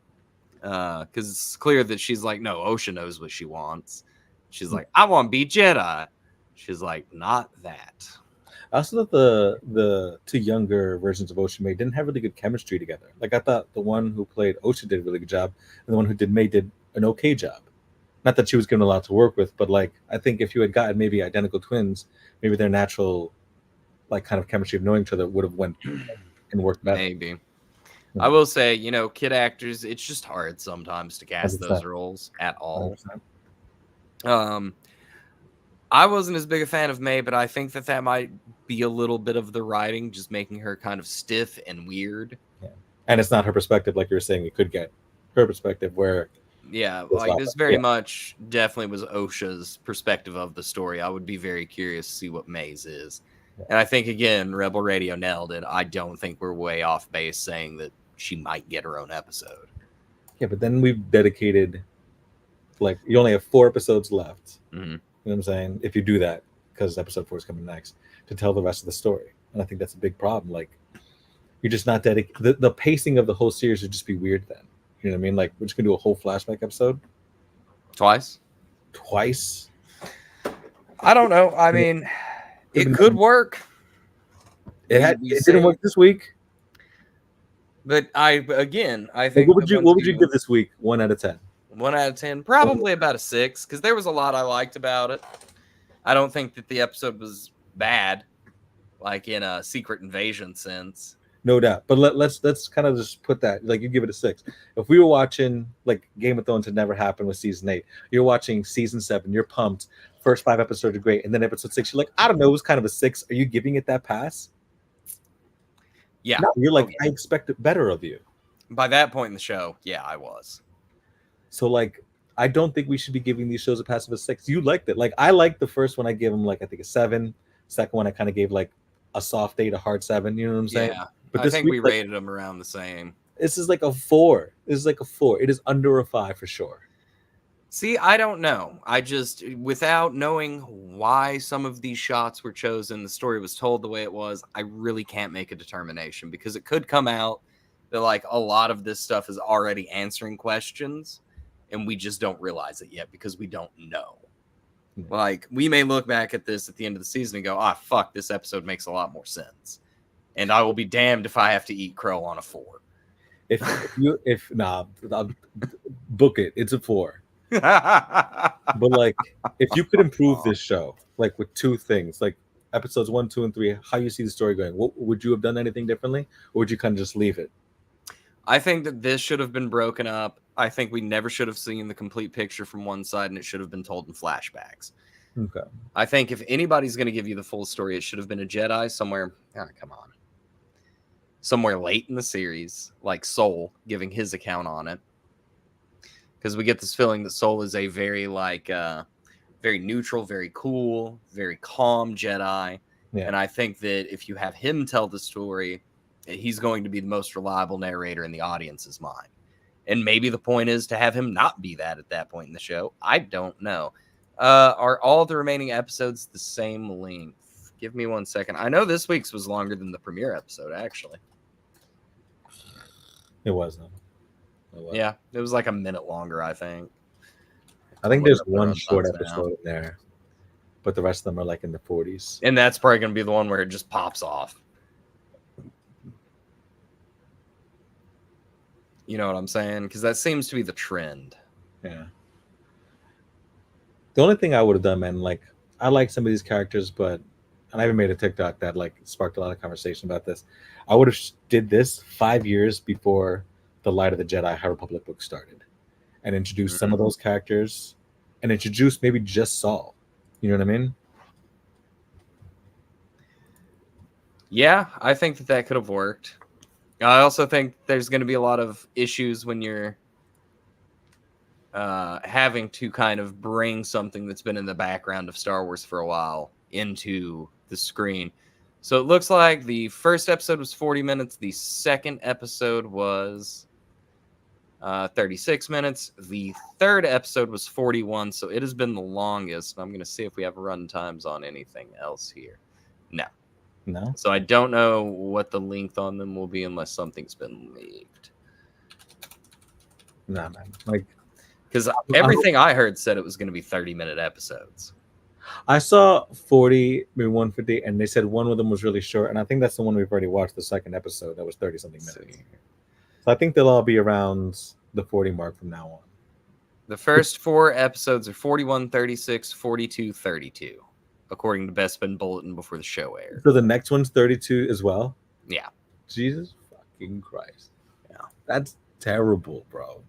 Because it's clear that she's like, no, Osha knows what she wants. She's like, I want to be Jedi. She's like, not that. I also thought the two younger versions of Osha May didn't have really good chemistry together. Like, I thought the one who played Osha did a really good job, and the one who did May did an okay job. Not that she was given a lot to work with, but like I think if you had gotten maybe identical twins, maybe their natural like kind of chemistry of knowing each other would have went and worked better. Maybe. Yeah. I will say, you know, kid actors, it's just hard sometimes to cast 100%. Those roles at all. 100%. I wasn't as big a fan of May, but I think that might be a little bit of the writing, just making her kind of stiff and weird. Yeah. And it's not her perspective, like you were saying, we could get her perspective where. Yeah, like this very much definitely was Osha's perspective of the story. I would be very curious to see what May's is. Yeah. And I think, again, Rebel Radio nailed it. I don't think we're way off base saying that she might get her own episode. Yeah, but then we've dedicated, like, you only have 4 episodes left. Mm-hmm. You know what I'm saying? If you do that, because episode 4 is coming next, to tell the rest of the story. And I think that's a big problem. Like, you're just not dedicated. The pacing of the whole series would just be weird then. You know what I mean? Like, we're just going to do a whole flashback episode? Twice? I don't know. I mean, it could work. It didn't work this week. But I think... What would you give this week? 1 out of 10? 1 out of 10? Probably about a 6, because there was a lot I liked about it. I don't think that the episode was bad, like in a Secret Invasion sense. No doubt, but let's kind of just put that, like, you give it a 6. If we were watching, like, Game of Thrones had never happened with season 8, you're watching season 7, you're pumped, first 5 episodes are great, and then episode 6, you're like, I don't know, it was kind of a 6. Are you giving it that pass? Yeah. No, you're like, okay. I expect better of you. By that point in the show, yeah, I was. So, like, I don't think we should be giving these shows a pass of a 6. You liked it. Like, I liked the first one, I gave them, like, I think a 7. Second one, I kind of gave, like, a soft 8, a hard 7, you know what I'm saying? Yeah. But I think we rated them around the same. This is like a 4. It is under a 5 for sure. See, I don't know. I just, without knowing why some of these shots were chosen, the story was told the way it was, I really can't make a determination, because it could come out that like a lot of this stuff is already answering questions and we just don't realize it yet because we don't know. Like, we may look back at this at the end of the season and go, fuck, this episode makes a lot more sense. And I will be damned if I have to eat crow on a 4. I'll book it. It's a 4. But like, if you could improve this show, like with 2 things, like episodes 1, 2, and 3, how you see the story going, would you have done anything differently, or would you kind of just leave it? I think that this should have been broken up. I think we never should have seen the complete picture from one side, and it should have been told in flashbacks. Okay. I think if anybody's going to give you the full story, it should have been a Jedi somewhere. Come on. somewhere late in the series, like Soul giving his account on it. Because we get this feeling that Soul is a very very neutral, very cool, very calm Jedi. Yeah. And I think that if you have him tell the story, he's going to be the most reliable narrator in the audience's mind. And maybe the point is to have him not be that at that point in the show. I don't know. Are all the remaining episodes the same length? Give me 1 second. I know this week's was longer than the premiere episode, actually. It wasn't. Yeah, it was like a minute longer, I think. I think there's one short episode in there, but the rest of them are like in the 40s. And that's probably going to be the one where it just pops off. You know what I'm saying? Because that seems to be the trend. Yeah. The only thing I would have done, man, like, I like some of these characters, but, and I even made a TikTok that like sparked a lot of conversation about this. I would have did this 5 years before the Light of the Jedi High Republic book started, and introduced some of those characters, and introduced maybe just Saul. You know what I mean? Yeah, I think that could have worked. I also think there's going to be a lot of issues when you're having to kind of bring something that's been in the background of Star Wars for a while into the screen. So it looks like the first episode was 40 minutes. The second episode was 36 minutes. The third episode was 41. So it has been the longest. I'm going to see if we have run times on anything else here. No. So I don't know what the length on them will be unless something's been leaked. Nah, man. Like, because everything I heard said it was going to be 30-minute episodes. I saw 40, maybe 150, and they said one of them was really short, and I think that's the one we've already watched, the second episode. That was 30-something minutes. So I think they'll all be around the 40 mark from now on. The first 4 episodes are 41, 36, 42, 32. According to Bespin Bulletin before the show aired. So the next one's 32 as well? Yeah. Jesus fucking Christ. Yeah. That's terrible, bro.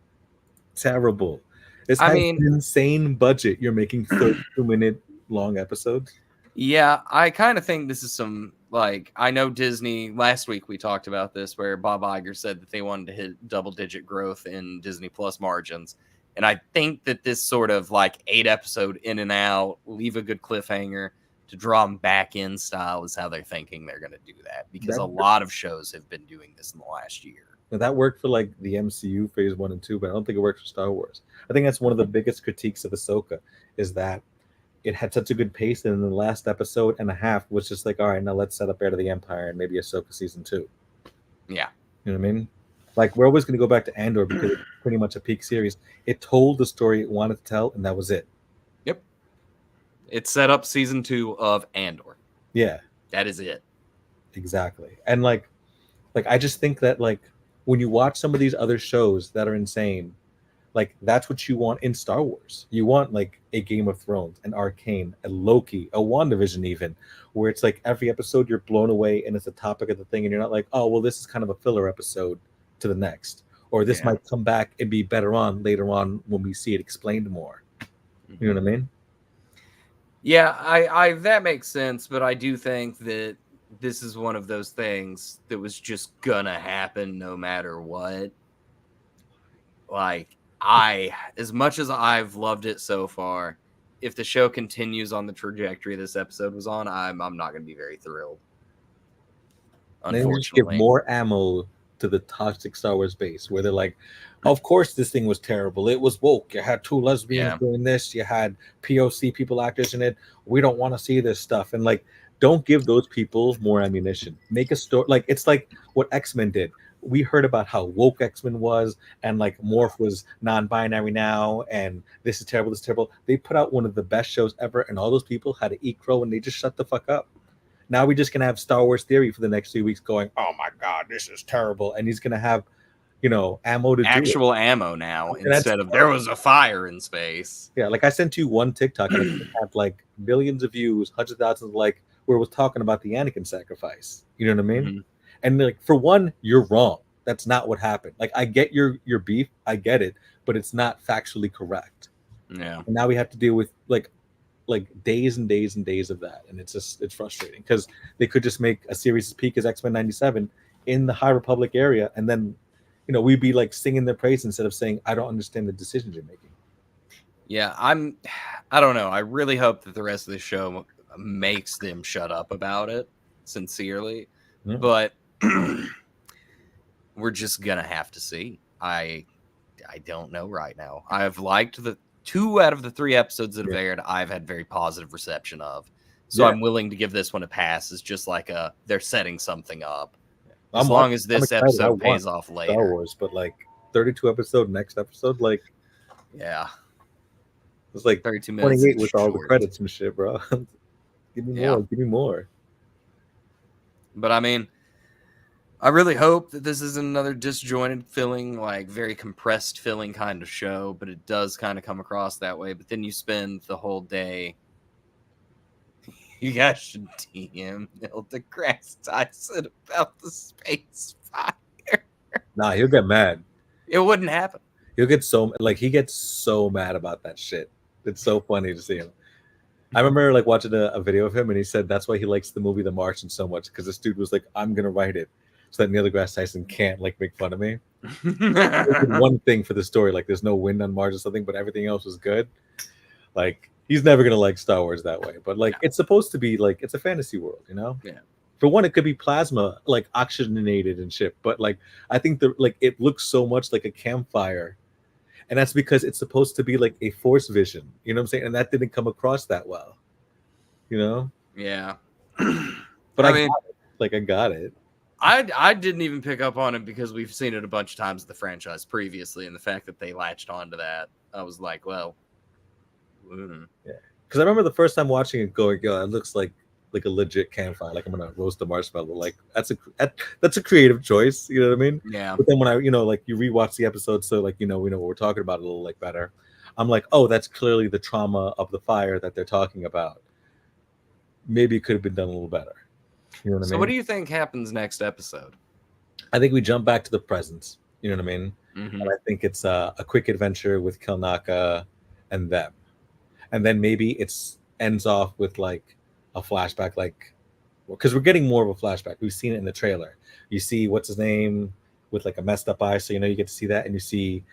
Terrible. It's an insane budget. You're making 32-minute long episodes. Yeah, I kind of think this is some, like, I know Disney, last week we talked about this where Bob Iger said that they wanted to hit double-digit growth in Disney Plus margins. And I think that this sort of like 8-episode in and out, leave a good cliffhanger to draw them back in style is how they're thinking they're going to do that. Because a lot of shows have been doing this in the last year. Now, that worked for like the MCU phase 1 and 2, but I don't think it works for Star Wars. I think that's one of the biggest critiques of Ahsoka is that it had such a good pace, and in the last episode and a half was just like, all right, now let's set up Heir to the Empire and maybe Ahsoka season 2. Yeah. You know what I mean? Like, we're always going to go back to Andor because it's pretty much a peak series. It told the story it wanted to tell, and that was it. Yep. It set up season 2 of Andor. Yeah. That is it. Exactly. And like I just think that like when you watch some of these other shows that are insane, like that's what you want in Star Wars. You want like a Game of Thrones, an Arcane, a Loki, a WandaVision even, where it's like every episode you're blown away and it's a topic of the thing and you're not like, oh, well, this is kind of a filler episode to the next, or this might come back and be better on later on when we see it explained more. You know what I mean? Yeah, I that makes sense, but I do think that this is one of those things that was just gonna happen no matter what. Like, as much as I've loved it so far, if the show continues on the trajectory this episode was on, I'm not gonna be very thrilled. Unfortunately, just give more ammo to the toxic Star Wars base, where they're like, of course this thing was terrible. It was woke. You had 2 lesbians doing this. You had POC people actors in it. We don't want to see this stuff. And like, don't give those people more ammunition. Make a story. Like, it's like what X-Men did. We heard about how woke X-Men was, and like Morph was non-binary now, and this is terrible, this is terrible. They put out one of the best shows ever, and all those people had to eat crow, and they just shut the fuck up. Now we're just going to have Star Wars Theory for the next 3 weeks going, oh my God, this is terrible. And he's going to have, ammo to actual ammo now instead of there was a fire in space. Yeah, like I sent you one TikTok and it had like millions of views, hundreds of thousands, like where it was talking about the Anakin sacrifice. You know what I mean? Mm-hmm. And like, for one, you're wrong. That's not what happened. Like, I get your beef. I get it, but it's not factually correct. Yeah. And now we have to deal with like days and days and days of that, and it's frustrating because they could just make a series as peak as X-Men 97 in the High Republic area, and then we'd be like singing their praise instead of saying, I don't understand the decisions you're making. Yeah, I don't know. I really hope that the rest of the show makes them shut up about it, sincerely. But we're just gonna have to see. I don't know right now. I've liked the 2 out of the 3 episodes that have aired. I've had very positive reception of, so I'm willing to give this one a pass. It's just like they're setting something up. As long as this episode pays off later. Star Wars, but like 32 episode, next episode, like it's like 32 minutes 28 with all the credits and shit, bro. Give me more. Give me more. But I mean, I really hope that this isn't another disjointed filling, like very compressed filling kind of show, but it does kind of come across that way. But then you spend the whole day. You guys should DM Neil deGrasse Tyson about the space fire. Nah, he'll get mad. It wouldn't happen. He'll get he gets so mad about that shit. It's so funny to see him. I remember like watching a video of him, and he said that's why he likes the movie The Martian so much, because this dude was like, I'm gonna write it so that Neil deGrasse Tyson can't like make fun of me. One thing for the story, like there's no wind on Mars or something, but everything else was good. Like he's never gonna like Star Wars that way. But like it's supposed to be like it's a fantasy world, Yeah. For one, it could be plasma, like oxygenated and shit. But like I think it looks so much like a campfire. And that's because it's supposed to be like a force vision. You know what I'm saying? And that didn't come across that well. Yeah. But I got it. I didn't even pick up on it because we've seen it a bunch of times in the franchise previously, and the fact that they latched onto that, I was like, well, yeah. Because I remember the first time watching it, going, "Yo, it looks like a legit campfire. Like I'm gonna roast a marshmallow. Like that's a creative choice. You know what I mean? Yeah. But then when I like you rewatch the episode, so like we know what we're talking about a little like better. I'm like, oh, that's clearly the trauma of the fire that they're talking about. Maybe it could have been done a little better. You know what I mean? So what do you think happens next episode? I think we jump back to the present. You know what I mean? Mm-hmm. And I think it's a quick adventure with Kelnaka and them. And then maybe it ends off with like a flashback, like because we're getting more of a flashback. We've seen it in the trailer. You see what's his name with like a messed up eye, so you get to see that, and you see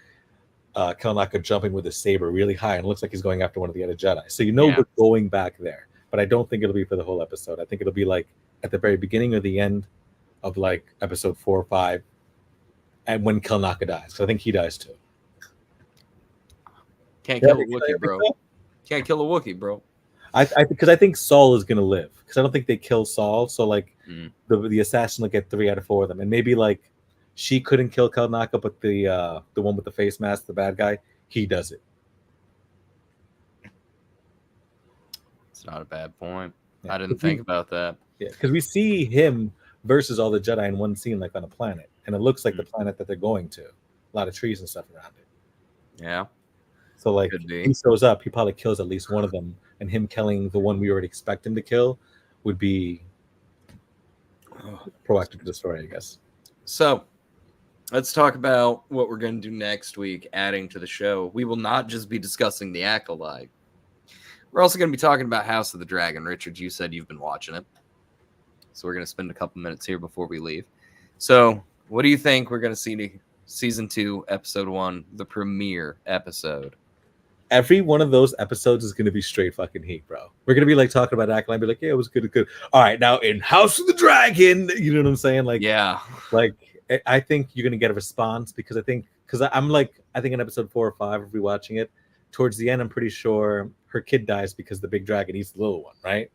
Kelnaka jumping with his saber really high, and it looks like he's going after one of the other Jedi. So we're going back there. But I don't think it'll be for the whole episode. I think it'll be like at the very beginning or the end of like episode 4 or 5, and when Kelnaka dies. So I think he dies too. Can't kill a Wookiee, bro. Can't kill a Wookiee, bro. Because I think Saul is gonna live. Because I don't think they kill Saul. So like the assassin will get 3 out of 4 of them, and maybe like she couldn't kill Kelnaka, but the one with the face mask, the bad guy, he does it. It's not a bad point. Yeah. I didn't think about that. Yeah, because we see him versus all the Jedi in one scene, like on a planet, and it looks like the planet that they're going to. A lot of trees and stuff around it. Yeah. So like he shows up, he probably kills at least one of them, and him killing the one we already expect him to kill would be proactive to the story, I guess. So let's talk about what we're going to do next week, adding to the show. We will not just be discussing the Acolyte. We're also going to be talking about House of the Dragon. Richard, you said you've been watching it. So we're going to spend a couple minutes here before we leave. So what do you think we're going to see season 2, episode 1, the premiere episode? Every one of those episodes is going to be straight fucking heat, bro. We're going to be like talking about Acolyte and be like, yeah, it was good. All right, now in House of the Dragon, you know what I'm saying? Like, yeah. Like, I think you're going to get a response because I think in episode 4 or 5, if we're watching it, towards the end, I'm pretty sure her kid dies because the big dragon eats the little one, right?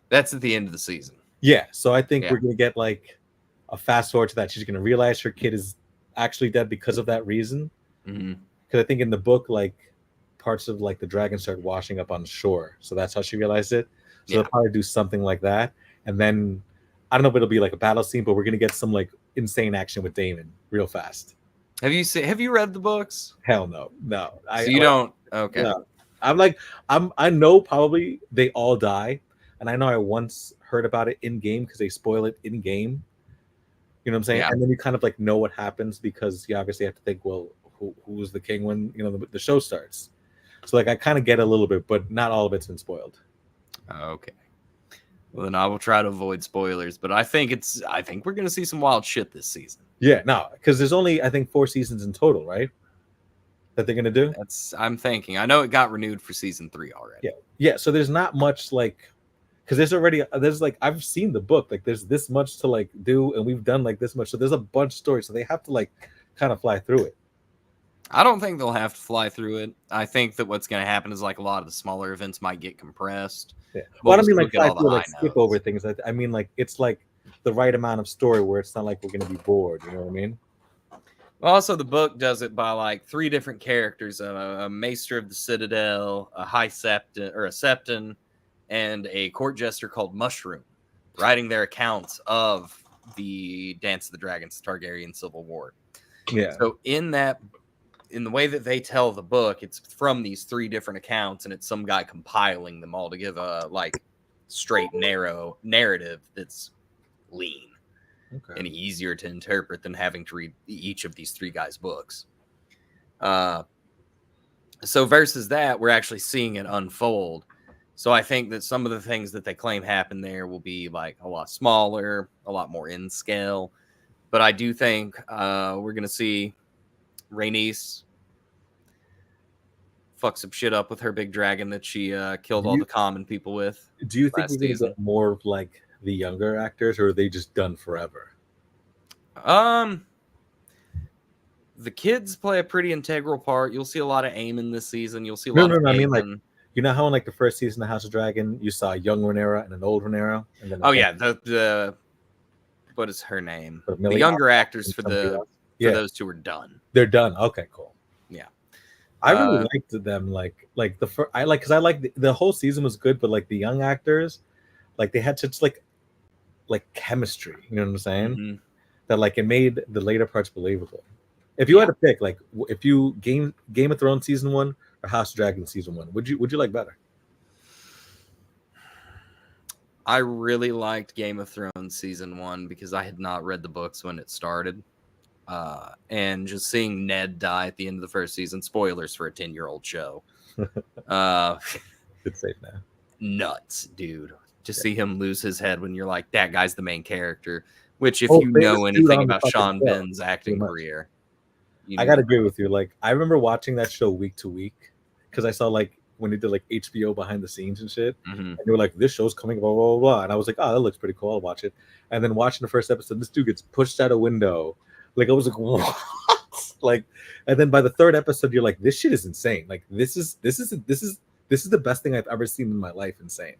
That's at the end of the season. Yeah, so I think we're going to get like a fast forward to that. She's going to realize her kid is actually dead because of that reason. Because I think in the book, like parts of like the dragon start washing up on shore, so that's how she realized it. So they'll probably do something like that, and then I don't know if it'll be like a battle scene, but we're going to get some like insane action with Damon real fast. Have you read the books? Hell no. So you don't. Okay. No. I know probably they all die, and I know I once heard about it in game because they spoil it in game. You know what I'm saying? Yeah. And then you kind of like know what happens because you obviously have to think, well, who's the king when the show starts? So like I kind of get a little bit, but not all of it's been spoiled. Okay. Well, then I will try to avoid spoilers, but I think we're gonna see some wild shit this season. Yeah, no, because there's only I think 4 seasons in total, right? That they're gonna do. I'm thinking. I know it got renewed for season 3 already. Yeah, yeah. So there's not much like, because there's like I've seen the book, like there's this much to like do, and we've done like this much, so there's a bunch of stories, so they have to like kind of fly through it. I don't think they'll have to fly through it. I think that what's going to happen is like a lot of the smaller events might get compressed. Yeah. Well, I don't mean like fly through, like skip over things. I mean like it's like the right amount of story where it's not like we're going to be bored. You know what I mean? Also, the book does it by like 3 different characters: a maester of the Citadel, a high septon or a septon, and a court jester called Mushroom, writing their accounts of the Dance of the Dragons, the Targaryen Civil War. Yeah. So in the way that they tell the book, it's from these 3 different accounts, and it's some guy compiling them all to give a like straight, narrow narrative that's lean and easier to interpret than having to read each of these 3 guys' books. So versus that, we're actually seeing it unfold. So I think that some of the things that they claim happen there will be like a lot smaller, a lot more in scale. But I do think we're going to see Rhaenys fuck some shit up with her big dragon that she killed all the common people with. Do you think we're going to get more of like the younger actors, or are they just done forever? The kids play a pretty integral part. You'll see a lot of Aemon this season. You'll see a lot of Aemon. I mean, like, you know how in like the first season of House of Dragon, you saw a young Rhaenyra and an old Rhaenyra, and then the what is her name? The younger actors for those 2 are done. They're done. Okay, cool. Yeah, I really liked them. Like the first, because I like the whole season was good, but like the young actors, like they had such like chemistry. You know what I'm saying? Mm-hmm. That like it made the later parts believable. If you had to pick, like, if you Game of Thrones season 1 or House of Dragon season 1, would you like better? I really liked Game of Thrones season 1 because I had not read the books when it started, and just seeing Ned die at the end of the first season. Spoilers for a 10-year-old show. It's safe now. Nuts, dude. Just see him lose his head when you're like, that guy's the main character. Which, if you know anything about Sean Penn's acting career, I gotta agree with you. Like, I remember watching that show week to week because I saw like when they did like HBO behind the scenes and shit, and they were like, "This show's coming, blah blah blah," and I was like, "Oh, that looks pretty cool. I'll watch it." And then watching the first episode, this dude gets pushed out a window. Like, I was like, "What?" Like, and then by the 3rd episode, you're like, "This shit is insane. Like, this is the best thing I've ever seen in my life. Insane."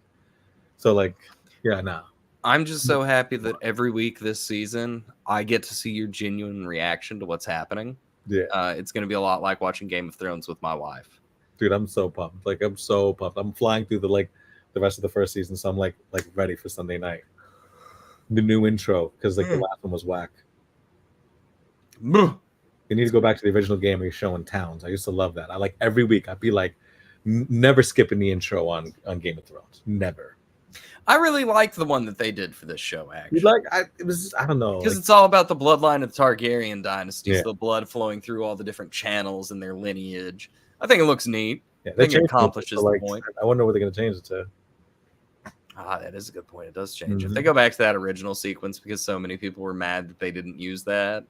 So like, yeah, nah. I'm just so happy that every week this season, I get to see your genuine reaction to what's happening. Yeah, it's going to be a lot like watching Game of Thrones with my wife. Dude, I'm so pumped. Like, I'm so pumped. I'm flying through the rest of the first season, so I'm like ready for Sunday night. The new intro, because like the last one was whack. You need to go back to the original game where you're showing towns. I used to love that. I like every week I'd be like, never skipping the intro on Game of Thrones. Never. I really liked the one that they did for this show, actually. I don't know. Because it's all about the bloodline of the Targaryen dynasty, so the blood flowing through all the different channels in their lineage. I think it looks neat. Yeah, I think it accomplishes the point. I wonder what they're going to change it to. That is a good point. It does change. If they go back to that original sequence, because so many people were mad that they didn't use that.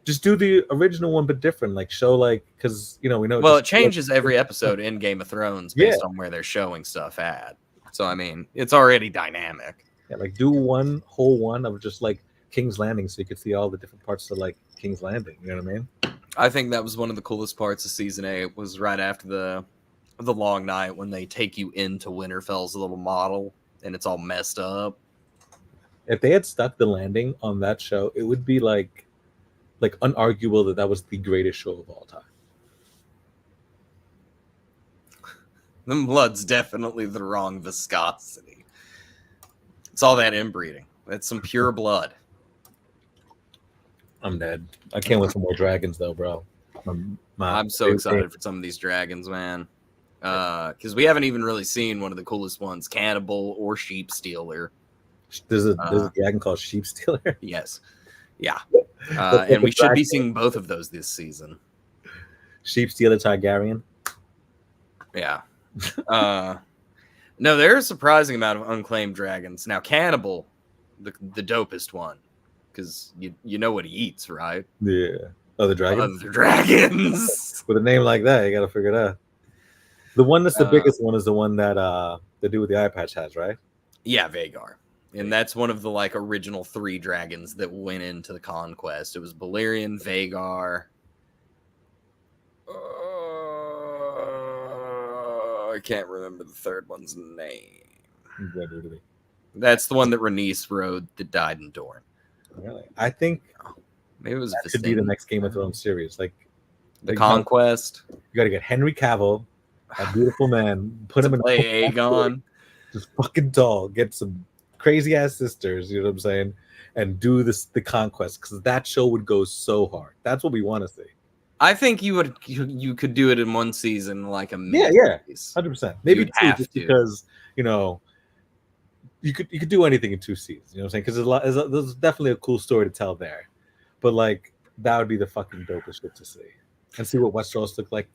Just do the original one, but different. Like, show because, we know. Well, it changes every episode in Game of Thrones based on where they're showing stuff at. So, I mean, it's already dynamic. Yeah, like do one whole one of just like King's Landing so you could see all the different parts of like King's Landing. You know what I mean? I think that was one of the coolest parts of season 8 was right after the long night when they take you into Winterfell's little model and it's all messed up. If they had stuck the landing on that show, it would be like unarguable that was the greatest show of all time. The blood's definitely the wrong viscosity. It's all that inbreeding. That's some pure blood. I'm dead. I can't wait for more dragons, though, bro. I'm so excited for some of these dragons, man. Because we haven't even really seen one of the coolest ones, Cannibal or Sheep Stealer. There's a dragon called Sheep Stealer? Yes. Yeah. And we should be seeing both of those this season. Sheep Stealer Targaryen? Yeah. No, there's a surprising amount of unclaimed dragons. Now, Cannibal, the dopest one, because you know what he eats, right? Yeah. Other dragons? Other dragons. With a name like that, you gotta figure it out. The one that's the biggest one is the one that the dude with the eye patch has, right? Yeah, Vagar. And that's one of the like original 3 dragons that went into the conquest. It was Balerion, Vagar. I can't remember the third one's name. That's the one that Rhaenys rode that died in Dorne. Really? I think maybe it was that should be the next Game of Thrones series. Like the Conquest. You got to get Henry Cavill, that beautiful man, put him in play Aegon. Just fucking tall. Get some crazy ass sisters. You know what I'm saying? And do the Conquest, because that show would go so hard. That's what we want to see. I think you could do it in one season, like a yeah, 100%. Maybe 2, just because you could do anything in 2 seasons. You know what I'm saying? Because there's definitely a cool story to tell there. But like that would be the fucking dopest shit to see, and see what Westeros looked like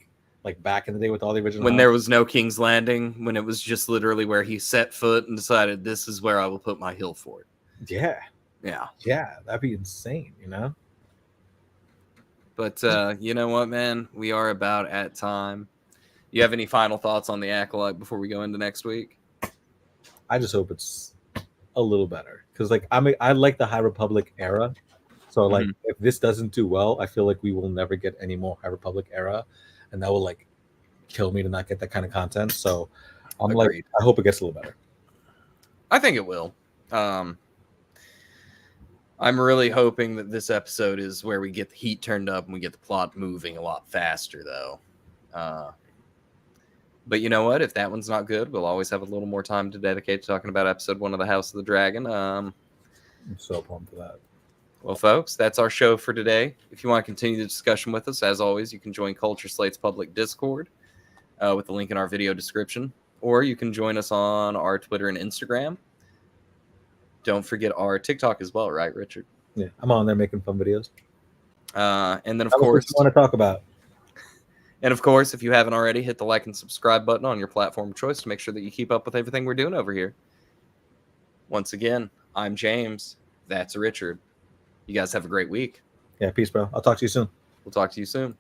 back in the day with all the original. When there was no King's Landing, when it was just literally where he set foot and decided this is where I will put my hill fort. Yeah, that'd be insane. You know. But you know what, man? We are about at time. You have any final thoughts on the Acolyte before we go into next week? I just hope it's a little better, because like I like the High Republic era. So like if this doesn't do well, I feel like we will never get any more High Republic era, and that will like kill me to not get that kind of content. So I'm Agreed. I hope it gets a little better. I think it will. I'm really hoping that this episode is where we get the heat turned up and we get the plot moving a lot faster, though. But you know what? If that one's not good, we'll always have a little more time to dedicate to talking about episode 1 of the House of the Dragon. I'm so pumped for that. Well, folks, that's our show for today. If you want to continue the discussion with us, as always, you can join Culture Slate's public Discord with the link in our video description, or you can join us on our Twitter and Instagram. Don't forget our TikTok as well, right, Richard? Yeah, I'm on there making fun videos. And then, of course, what you want to talk about. And of course, if you haven't already, hit the like and subscribe button on your platform of choice to make sure that you keep up with everything we're doing over here. Once again, I'm James. That's Richard. You guys have a great week. Yeah, peace, bro. I'll talk to you soon. We'll talk to you soon.